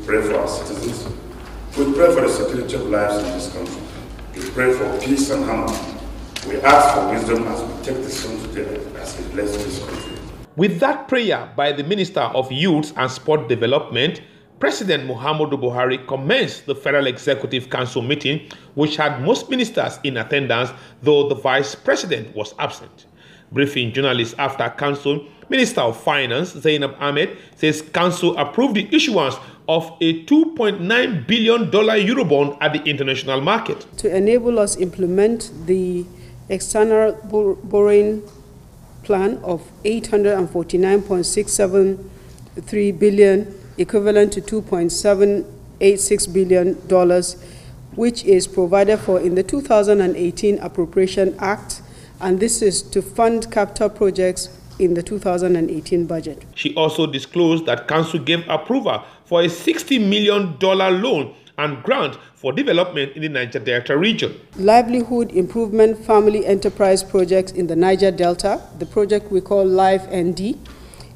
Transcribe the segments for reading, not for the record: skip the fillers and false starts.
We pray for our citizens. We pray for the security of lives in this country. We pray for peace and harmony. We ask for wisdom as we take this song together as we bless this country. With that prayer by the Minister of Youth and Sport Development, President Muhammadu Buhari commenced the Federal Executive Council meeting, which had most ministers in attendance, though the Vice President was absent. Briefing journalists after Council, Minister of Finance Zainab Ahmed says Council approved the issuance of a $2.9 billion Eurobond at the international market. To enable us implement the external borrowing plan of $849.673 billion, equivalent to $2.786 billion, which is provided for in the 2018 Appropriation Act, and this is to fund capital projects in the 2018 budget. She also disclosed that Council gave approval for a $60 million loan and grant for development in the Niger Delta region. Livelihood Improvement Family Enterprise projects in the Niger Delta, the project we call Live ND,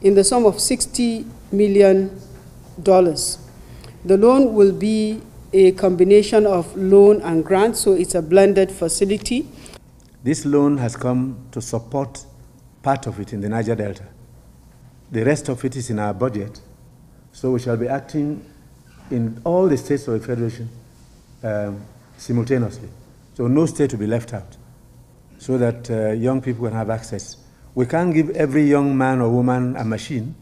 in the sum of $60 million. The loan will be a combination of loan and grant, so it's a blended facility. This loan has come to support part of it in the Niger Delta. The rest of it is in our budget, so we shall be acting in all the states of the Federation simultaneously. So no state will be left out, so that young people can have access. We can't give every young man or woman a machine,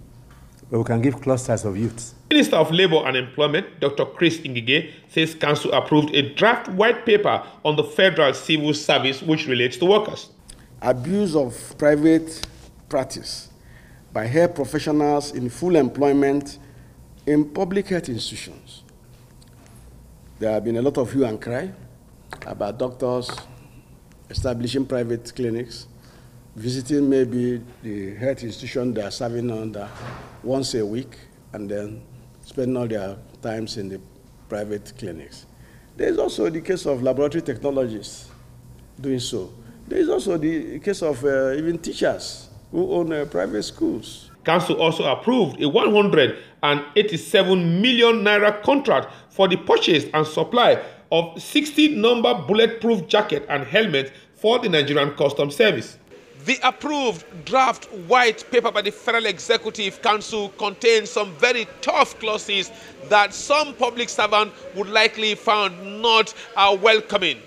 but we can give clusters of youths. Minister of Labour and Employment, Dr. Chris Ngige, says Council approved a draft white paper on the Federal Civil Service which relates to workers. Abuse of private practice by health professionals in full employment in public health institutions. There have been a lot of hue and cry about doctors establishing private clinics, visiting maybe the health institution they are serving under once a week, and then spending all their times in the private clinics. There is also the case of laboratory technologists doing so. There is also the case of even teachers who own private schools. Council also approved a 187 million naira contract for the purchase and supply of 60 number bulletproof jacket and helmets for the Nigerian Customs Service. The approved draft white paper by the Federal Executive Council contains some very tough clauses that some public servants would likely find not welcoming.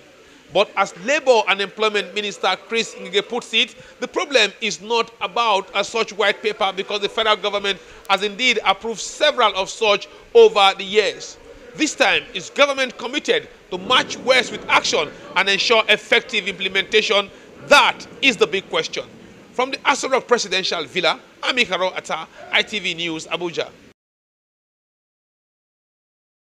But as Labour and Employment Minister Chris Ngige puts it, the problem is not about such white paper, because the federal government has indeed approved several of such over the years. This time, is government committed to march west with action and ensure effective implementation? That is the big question. From the Asura Presidential Villa, I'm IKHARO, ATTAH, ITV News, Abuja.